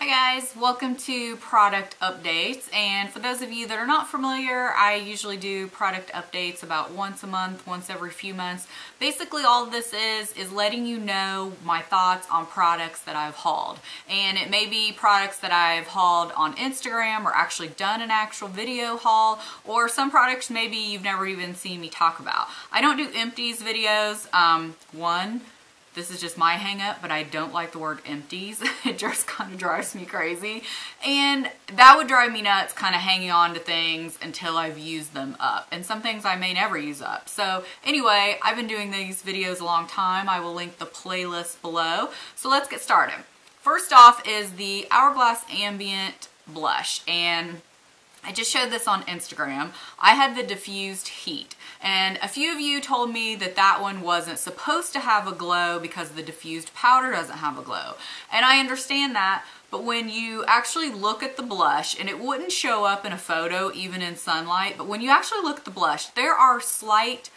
Hi guys, welcome to product updates, and for those of you that are not familiar, I usually do product updates about once a month, once every few months. Basically all of this is letting you know my thoughts on products that I've hauled, and it may be products that I've hauled on Instagram or actually done an actual video haul, or some products maybe you've never even seen me talk about. I don't do empties videos. This is just my hang up, but I don't like the word empties. It just kind of drives me crazy. And that would drive me nuts, kind of hanging on to things until I've used them up. And some things I may never use up. So anyway, I've been doing these videos a long time. I will link the playlist below. So let's get started. First off is the Hourglass Ambient Blush. And I just showed this on Instagram. I had the diffused heat, and a few of you told me that that one wasn't supposed to have a glow because the diffused powder doesn't have a glow. And I understand that, but when you actually look at the blush, and it wouldn't show up in a photo even in sunlight, but when you actually look at the blush, there are slight,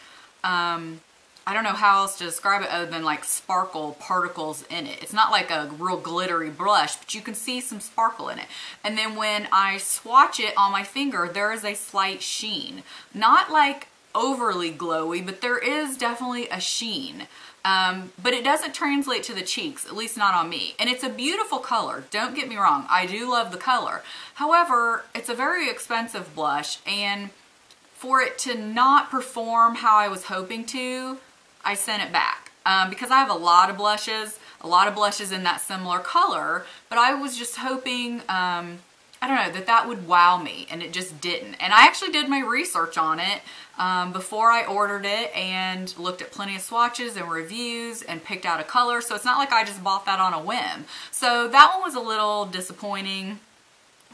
I don't know how else to describe it other than like sparkle particles in it. It's not like a real glittery blush, but you can see some sparkle in it. And then when I swatch it on my finger, there is a slight sheen. Not like overly glowy, but there is definitely a sheen. But it doesn't translate to the cheeks, at least not on me. And it's a beautiful color, don't get me wrong. I do love the color. However, it's a very expensive blush, and for it to not perform how I was hoping to, I sent it back because I have a lot of blushes in that similar color, but I was just hoping, I don't know, that would wow me, and it just didn't. And I actually did my research on it before I ordered it and looked at plenty of swatches and reviews and picked out a color, so it's not like I just bought that on a whim. So that one was a little disappointing.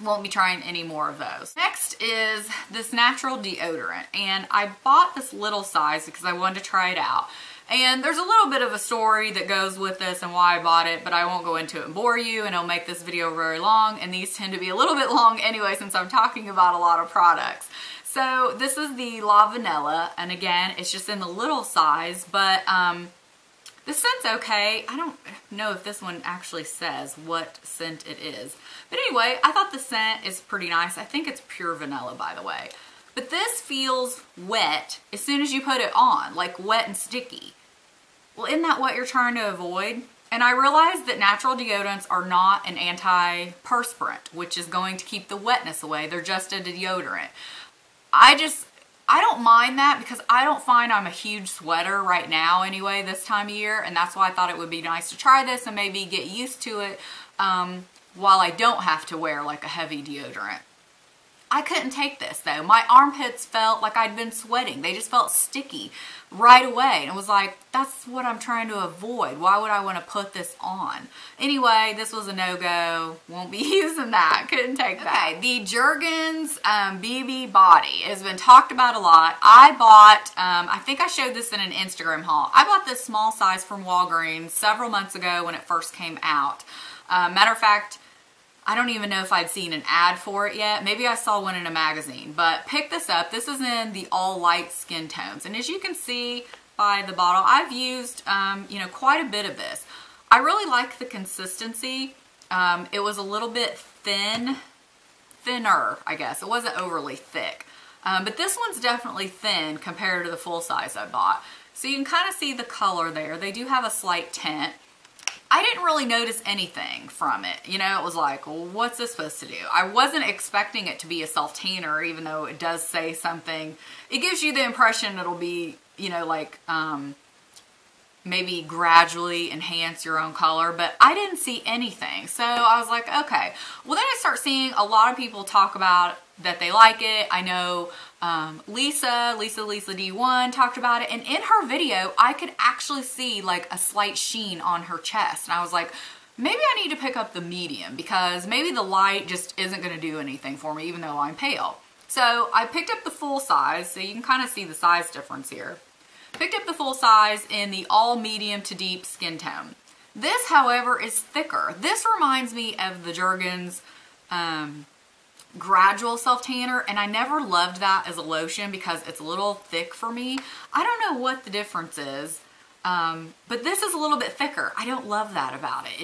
Won't be trying any more of those. Next is this natural deodorant, and I bought this little size because I wanted to try it out. And there's a little bit of a story that goes with this and why I bought it, but I won't go into it and bore you, and it'll make this video very long, and these tend to be a little bit long anyway since I'm talking about a lot of products. So this is the La Vanilla, and again, it's just in the little size, but the scent's okay. I don't know if this one actually says what scent it is. But anyway, I thought the scent is pretty nice. I think it's pure vanilla, by the way. But this feels wet as soon as you put it on, like wet and sticky. Well, isn't that what you're trying to avoid? And I realized that natural deodorants are not an antiperspirant, which is going to keep the wetness away. They're just a deodorant. I don't mind that because I don't find I'm a huge sweater right now anyway this time of year, and that's why I thought it would be nice to try this and maybe get used to it while I don't have to wear like a heavy deodorant. I couldn't take this though. My armpits felt like I'd been sweating. They just felt sticky right away. And it was like, that's what I'm trying to avoid. Why would I want to put this on? Anyway, this was a no-go. Won't be using that. Couldn't take that. Okay, the Jergens BB Body has been talked about a lot. I bought, I think I showed this in an Instagram haul. I bought this small size from Walgreens several months ago when it first came out. Matter of fact, I don't even know if I'd seen an ad for it yet. Maybe I saw one in a magazine, but pick this up. This is in the all light skin tones. And as you can see by the bottle, I've used, you know, quite a bit of this. I really like the consistency. It was a little bit thinner, I guess. It wasn't overly thick. But this one's definitely thin compared to the full size I bought. So you can kind of see the color there. They do have a slight tint. I didn't really notice anything from it. You know, it was like, well, what's this supposed to do? I wasn't expecting it to be a self-tanner, even though it does say something. It gives you the impression it'll be, you know, like, maybe gradually enhance your own color, but I didn't see anything. So I was like, okay. Well, then I start seeing a lot of people talk about that they like it. I know Lisa D1 talked about it, and in her video I could actually see like a slight sheen on her chest, and I was like, maybe I need to pick up the medium because maybe the light just isn't going to do anything for me even though I'm pale. So I picked up the full size, so you can kind of see the size difference here. Picked up the full size in the all medium to deep skin tone. This, however, is thicker. This reminds me of the Jergens gradual self tanner, and I never loved that as a lotion because it's a little thick for me. I don't know what the difference is, but this is a little bit thicker. I don't love that about it.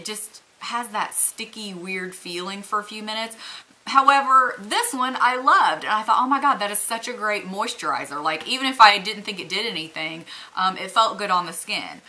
has that sticky, weird feeling for a few minutes. However, this one I loved, and I thought, oh my god, that is such a great moisturizer. Like, even if I didn't think it did anything, it felt good on the skin.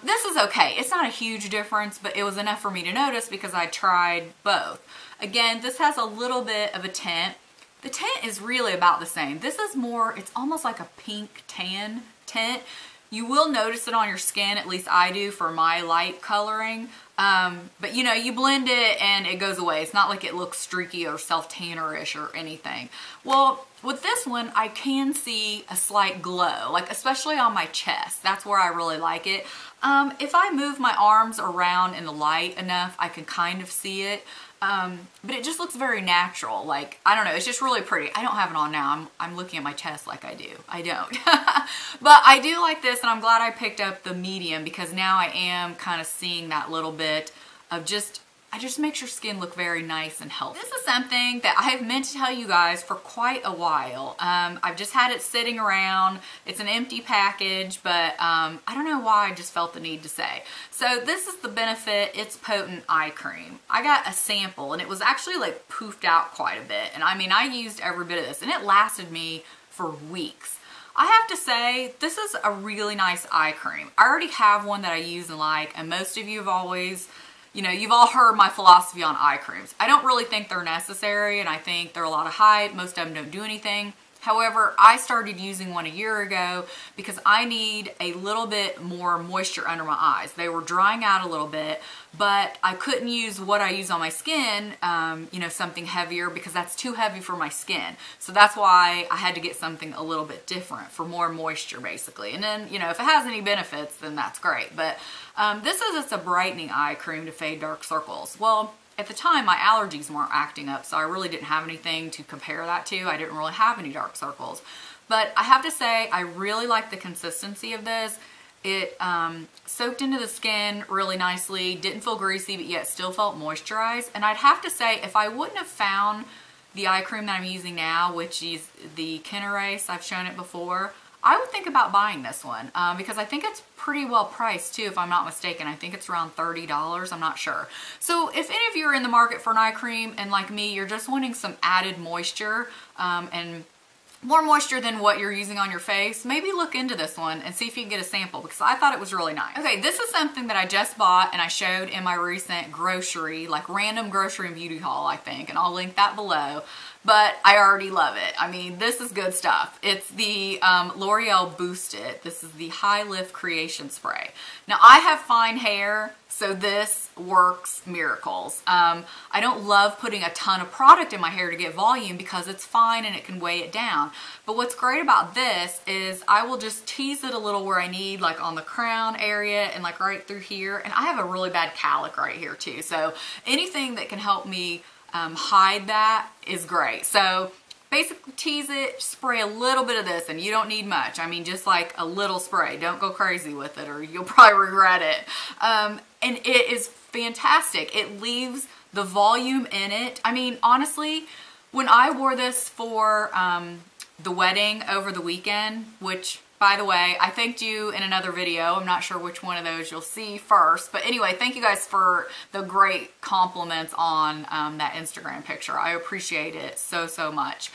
This is okay. It's not a huge difference, but it was enough for me to notice because I tried both. Again, this has a little bit of a tint. The tint is really about the same. This is more, it's almost like a pink tan tint. You will notice it on your skin, at least I do for my light coloring. But you know, you blend it and it goes away. It's not like it looks streaky or self-tanner-ish or anything. Well, with this one, I can see a slight glow, like especially on my chest. That's where I really like it. If I move my arms around in the light enough, I can kind of see it. But it just looks very natural. Like, I don't know, it's just really pretty. I don't have it on now. I'm looking at my chest like I do. I don't. But I do like this, and I'm glad I picked up the medium because now I am kind of seeing that little bit of it just makes your skin look very nice and healthy. This is something that I have meant to tell you guys for quite a while. I've just had it sitting around. It's an empty package, but I don't know why I just felt the need to say. So this is the Benefit It's Potent Eye Cream. I got a sample and it was actually like poofed out quite a bit. And I mean, I used every bit of this and it lasted me for weeks. I have to say, this is a really nice eye cream. I already have one that I use and like, and most of you have always, you know, you've all heard my philosophy on eye creams. I don't really think they're necessary, and I think they're a lot of hype. Most of them don't do anything. However, I started using one a year ago because I need a little bit more moisture under my eyes. They were drying out a little bit, but I couldn't use what I use on my skin, you know, something heavier because that's too heavy for my skin. So that's why I had to get something a little bit different for more moisture, basically. And then, you know, if it has any benefits, then that's great. But this is just a brightening eye cream to fade dark circles. Well, at the time, my allergies weren't acting up, so I really didn't have anything to compare that to. I didn't really have any dark circles. But I have to say, I really like the consistency of this. It soaked into the skin really nicely, didn't feel greasy, but yet still felt moisturized. And I'd have to say, if I wouldn't have found the eye cream that I'm using now, which is the Kinerace, I've shown it before, I would think about buying this one because I think it's pretty well priced too, if I'm not mistaken. I think it's around $30, I'm not sure. So if any of you are in the market for an eye cream and like me, you're just wanting some added moisture and more moisture than what you're using on your face, maybe look into this one and see if you can get a sample because I thought it was really nice. Okay, this is something that I just bought and I showed in my recent grocery, like random grocery and beauty haul, I think, and I'll link that below. But I already love it. I mean, this is good stuff. It's the LOreal Boost It. This is the High Lift Creation Spray. Now, I have fine hair, so this works miracles. I don't love putting a ton of product in my hair to get volume because it's fine and it can weigh it down. But what's great about this is I will just tease it a little where I need, like on the crown area and like right through here. And I have a really bad cowlick right here too. So anything that can help me hide that is great. So basically tease it, spray a little bit of this, and you don't need much. I mean, just like a little spray. Don't go crazy with it or you'll probably regret it. And it is fantastic. It leaves the volume in it. I mean, honestly, when I wore this for the wedding over the weekend, which, by the way, I thanked you in another video. I'm not sure which one of those you'll see first. But anyway, thank you guys for the great compliments on that Instagram picture. I appreciate it so, so much.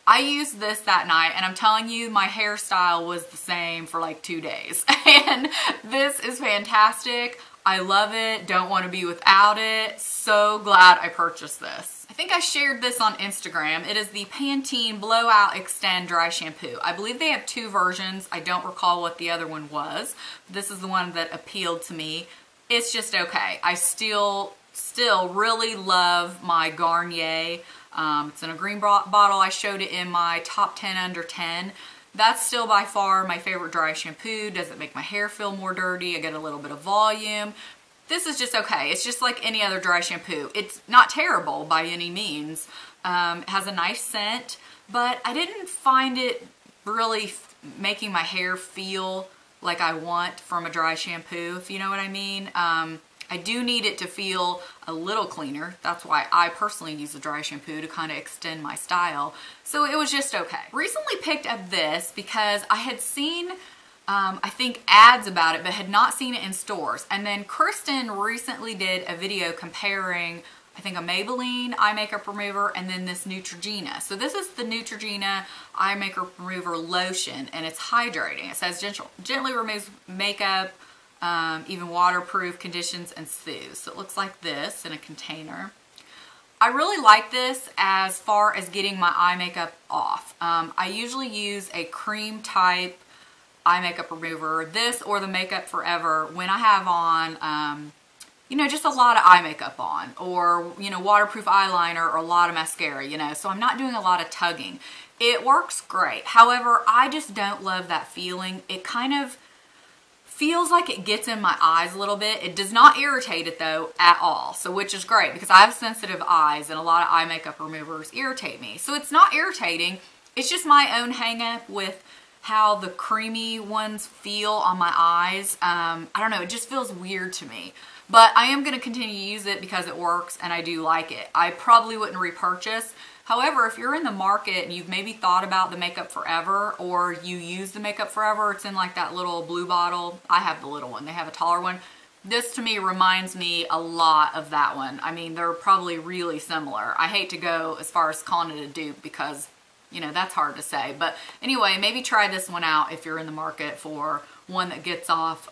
I used this that night, and I'm telling you, my hairstyle was the same for like 2 days. And this is fantastic. I love it. Don't want to be without it. So glad I purchased this. I think I shared this on Instagram. It is the Pantene Blowout Extend Dry Shampoo. I believe they have 2 versions. I don't recall what the other one was. This is the one that appealed to me. It's just okay. I still really love my Garnier. It's in a green bottle. I showed it in my top 10 under 10. That's still by far my favorite dry shampoo. Doesn't make my hair feel more dirty. I get a little bit of volume. This is just okay. It's just like any other dry shampoo. It's not terrible by any means. It has a nice scent, but I didn't find it really making my hair feel like I want from a dry shampoo, if you know what I mean. I do need it to feel a little cleaner. That's why I personally use a dry shampoo to kind of extend my style. So it was just okay. Recently picked up this because I had seen I think ads about it, but had not seen it in stores. And then Kristen recently did a video comparing, I think, a Maybelline eye makeup remover and then this Neutrogena. So this is the Neutrogena eye makeup remover lotion, and it's hydrating. It says gently removes makeup, even waterproof, conditions, and soothes. So it looks like this in a container. I really like this as far as getting my eye makeup off. I usually use a cream type eye makeup remover, this or the Makeup Forever, when I have on, you know, just a lot of eye makeup on, or, you know, waterproof eyeliner or a lot of mascara, you know, so I'm not doing a lot of tugging. It works great. However, I just don't love that feeling. It kind of feels like it gets in my eyes a little bit. It does not irritate it though at all, so which is great because I have sensitive eyes and a lot of eye makeup removers irritate me. So it's not irritating. It's just my own hang up with how the creamy ones feel on my eyes. I don't know, it just feels weird to me. But I am going to continue to use it because it works and I do like it. I probably wouldn't repurchase. However, if you're in the market and you've maybe thought about the Makeup Forever, or you use the Makeup Forever, it's in like that little blue bottle. I have the little one. They have a taller one. This to me reminds me a lot of that one. I mean, they're probably really similar. I hate to go as far as calling it a dupe because, you know, that's hard to say. But anyway, maybe try this one out if you're in the market for one that gets off,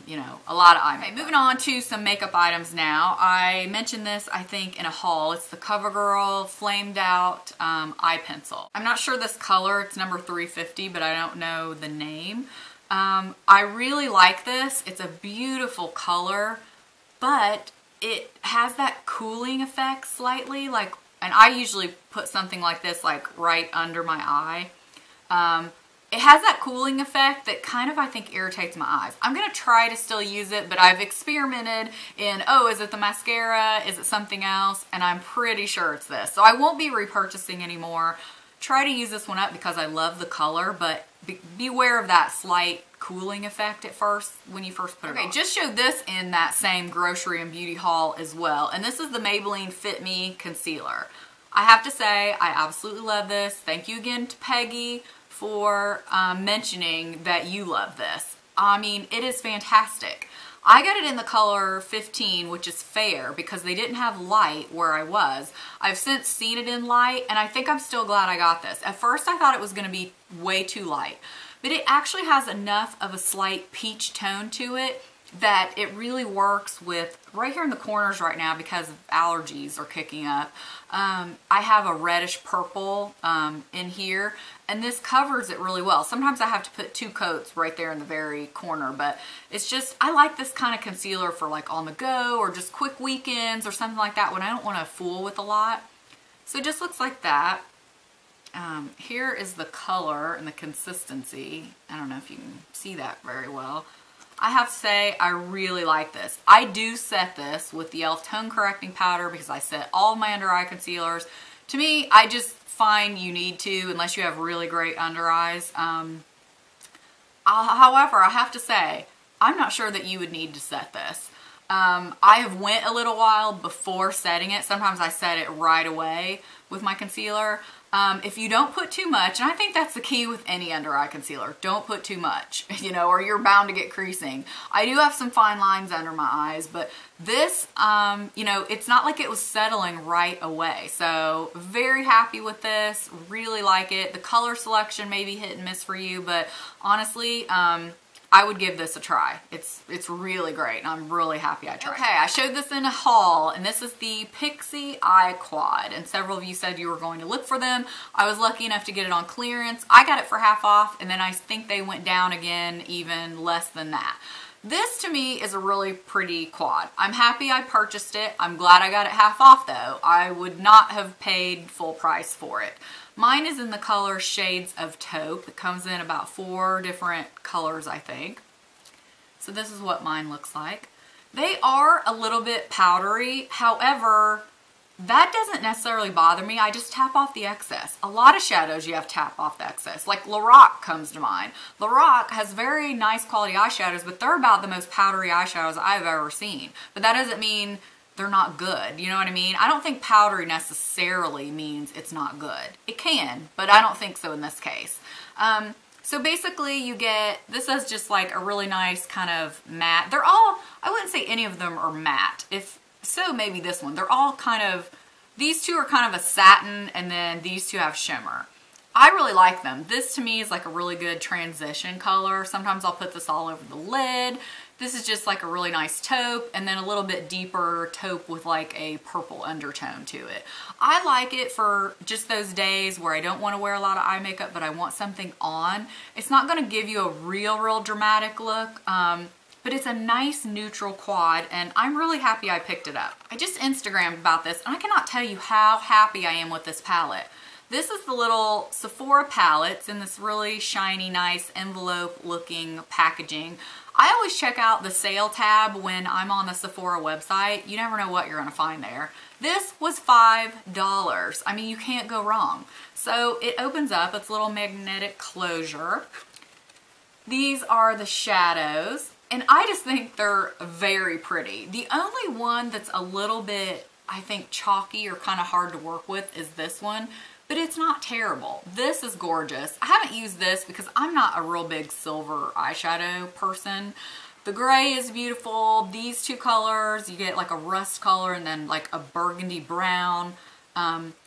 you know, a lot of eye makeup. Moving on to some makeup items now. I mentioned this, I think, in a haul. It's the Covergirl Flamed Out Eye Pencil. I'm not sure this color. It's number 350, but I don't know the name. I really like this. It's a beautiful color, but it has that cooling effect slightly, like, and I usually put something like this like right under my eye. It has that cooling effect that kind of, I think, irritates my eyes. I'm going to try to still use it, but I've experimented in, oh, is it the mascara? Is it something else? And I'm pretty sure it's this. So I won't be repurchasing anymore. Try to use this one up because I love the color, but beware of that slight cooling effect at first when you first put it on. Okay, just showed this in that same grocery and beauty haul as well. And this is the Maybelline Fit Me Concealer. I have to say, I absolutely love this. Thank you again to Peggy for mentioning that you love this. I mean, it is fantastic. I got it in the color 15, which is fair, because they didn't have light where I was. I've since seen it in light, and I think I'm still glad I got this. At first, I thought it was going to be way too light, but it actually has enough of a slight peach tone to it that it really works with, right here in the corners right now because allergies are kicking up. I have a reddish purple in here, and this covers it really well. Sometimes I have to put 2 coats right there in the very corner, but it's just, I like this kind of concealer for like on the go or just quick weekends or something like that when I don't want to fool with a lot. So it just looks like that. Here is the color and the consistency. I don't know if you can see that very well. I have to say, I really like this. I do set this with the e.l.f. Tone Correcting Powder because I set all of my under eye concealers. To me, I just find you need to, unless you have really great under eyes. However, I have to say, I'm not sure that you would need to set this. I have went a little while before setting it. Sometimes I set it right away with my concealer. If you don't put too much, and I think that's the key with any under eye concealer, don't put too much, you know, or you're bound to get creasing. I do have some fine lines under my eyes, but this, you know, it's not like it was settling right away. So very happy with this, really like it. The color selection may be hit and miss for you, but honestly, I would give this a try. It's really great, and I'm really happy I tried it. Okay, I showed this in a haul, and this is the Pixie Quad, and several of you said you were going to look for them. I was lucky enough to get it on clearance. I got it for half off, and then I think they went down again even less than that. This to me is a really pretty quad. I'm happy I purchased it. I'm glad I got it half off though. I would not have paid full price for it. Mine is in the color Shades of Taupe. It comes in about 4 different colors, I think. So this is what mine looks like. They are a little bit powdery. However, that doesn't necessarily bother me. I just tap off the excess. A lot of shadows you have to tap off the excess. Like LOreal comes to mind. LOreal has very nice quality eyeshadows, but they're about the most powdery eyeshadows I've ever seen. But that doesn't mean they're not good. You know what I mean? I don't think powdery necessarily means it's not good. It can, but I don't think so in this case. So basically you get, this is just like a really nice kind of matte. They're all, I wouldn't say any of them are matte. If so, maybe this one. They're all kind of, these two are kind of a satin, and then these two have shimmer. I really like them. This to me is like a really good transition color. Sometimes I'll put this all over the lid. This is just like a really nice taupe, and then a little bit deeper taupe with like a purple undertone to it. I like it for just those days where I don't want to wear a lot of eye makeup, but I want something on. It's not going to give you a real dramatic look, but it's a nice neutral quad, and I'm really happy I picked it up. I just Instagrammed about this, and I cannot tell you how happy I am with this palette. This is the little Sephora palette. It's in this really shiny, nice envelope looking packaging. I always check out the sale tab when I'm on the Sephora website. You never know what you're gonna find there. This was $5. I mean, you can't go wrong. So it opens up, it's a little magnetic closure. These are the shadows, and I just think they're very pretty. The only one that's a little bit, I think, chalky or kind of hard to work with is this one. But it's not terrible. This is gorgeous. I haven't used this because I'm not a real big silver eyeshadow person. The gray is beautiful. These two colors, you get like a rust color and then like a burgundy brown.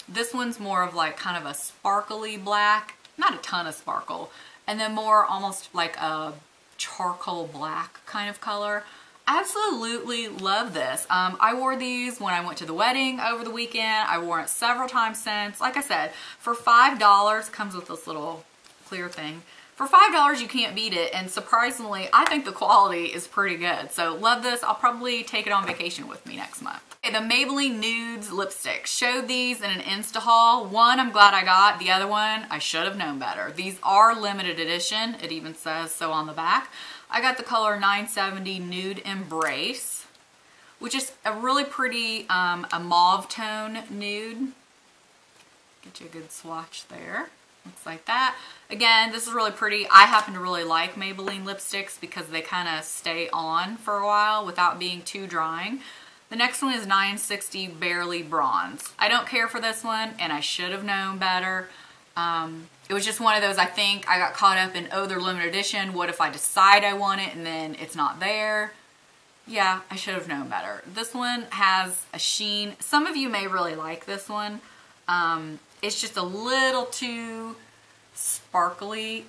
This one's more of like kind of a sparkly black, not a ton of sparkle, and then more almost like a charcoal black kind of color. Absolutely love this. I wore these when I went to the wedding over the weekend. I wore it several times since. Like I said, for $5, comes with this little clear thing. For $5, you can't beat it, and surprisingly, I think the quality is pretty good. So love this. I'll probably take it on vacation with me next month. Okay, the Maybelline Nudes lipstick. Showed these in an Insta haul. One I'm glad I got. The other one I should have known better. These are limited edition. It even says so on the back. I got the color 970 Nude Embrace, which is a really pretty a mauve tone nude. Get you a good swatch there. Looks like that. Again, this is really pretty. I happen to really like Maybelline lipsticks because they kind of stay on for a while without being too drying. The next one is 960 Barely Bronze. I don't care for this one, and I should have known better. It was just one of those, I think I got caught up in, oh, they're limited edition. What if I decide I want it and then it's not there? Yeah, I should have known better. This one has a sheen. Some of you may really like this one. It's just a little too sparkly,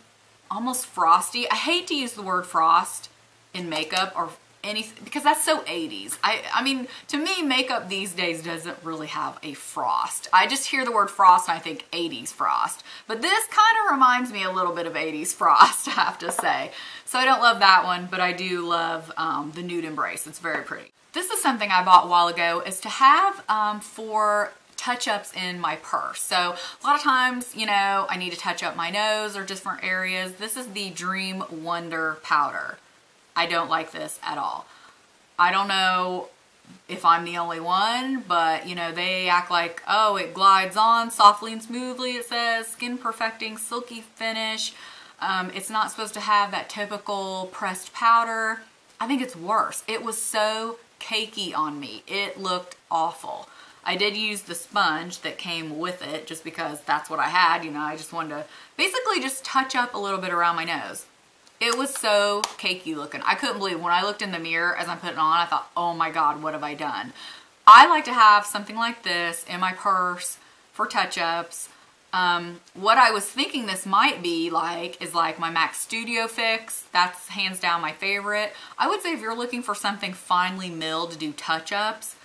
almost frosty. I hate to use the word frost in makeup or anything because that's so 80s. I mean, to me, makeup these days doesn't really have a frost. I just hear the word frost and I think 80s frost. But this kind of reminds me a little bit of 80s frost, I have to say. So I don't love that one, but I do love the Nude Embrace. It's very pretty. This is something I bought a while ago, is to have for touch-ups in my purse. So a lot of times, you know, I need to touch up my nose or different areas. This is the Dream Wonder powder. I don't like this at all. I don't know if I'm the only one, but you know, they act like, oh, it glides on softly and smoothly, it says, skin perfecting, silky finish. It's not supposed to have that typical pressed powder. I think it's worse. It was so cakey on me. It looked awful. I did use the sponge that came with it just because that's what I had. You know, I just wanted to basically just touch up a little bit around my nose. It was so cakey looking. I couldn't believe when I looked in the mirror as I'm putting it on, I thought, oh my God, what have I done? I like to have something like this in my purse for touch-ups. What I was thinking this might be like is like my MAC Studio Fix. That's hands down my favorite. I would say if you're looking for something finely milled to do touch-ups,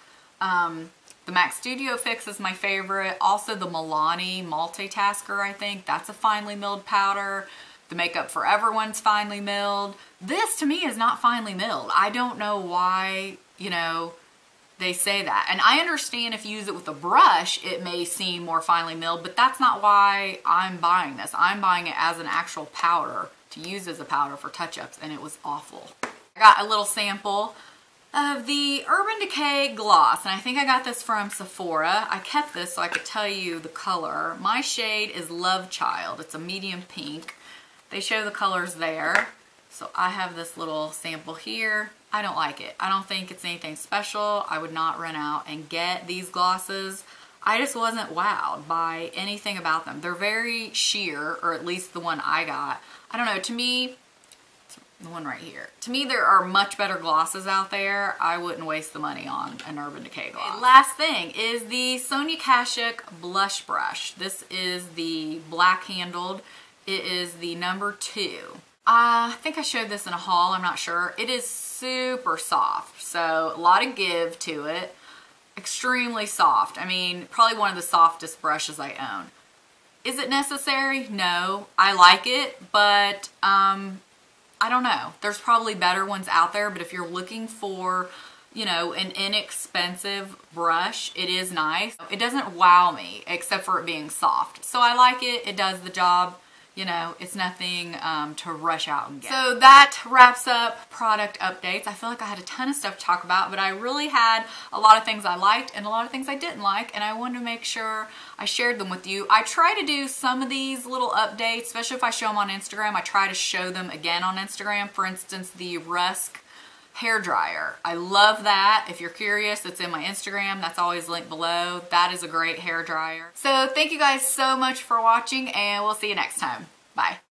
the MAC Studio Fix is my favorite. Also the Milani Multitasker, I think. That's a finely milled powder. The Makeup Forever one's finely milled. This, to me, is not finely milled. I don't know why, you know, they say that. And I understand if you use it with a brush, it may seem more finely milled, but that's not why I'm buying this. I'm buying it as an actual powder to use as a powder for touch-ups, and it was awful. I got a little sample of the Urban Decay Gloss, and I think I got this from Sephora. I kept this so I could tell you the color. My shade is Love Child. It's a medium pink. They show the colors there. So I have this little sample here. I don't like it. I don't think it's anything special. I would not run out and get these glosses. I just wasn't wowed by anything about them. They're very sheer, or at least the one I got. I don't know, to me, the one right here. To me, there are much better glosses out there. I wouldn't waste the money on an Urban Decay gloss. Okay, last thing is the Sonia Kashuk blush brush. This is the black handled. It is the number 2. I think I showed this in a haul, I'm not sure. It is super soft, so a lot of give to it. Extremely soft. I mean, probably one of the softest brushes I own. Is it necessary? No. I like it, but I don't know. There's probably better ones out there, but if you're looking for, you know, an inexpensive brush, it is nice. It doesn't wow me, except for it being soft. So I like it. It does the job. You know, it's nothing to rush out and get. So that wraps up product updates. I feel like I had a ton of stuff to talk about, but I really had a lot of things I liked and a lot of things I didn't like, and I wanted to make sure I shared them with you. I try to do some of these little updates, especially if I show them on Instagram. I try to show them again on Instagram. For instance, the Rusk hair dryer. I love that. If you're curious, it's in my Instagram. That's always linked below. That is a great hair dryer. So thank you guys so much for watching, and we'll see you next time. Bye.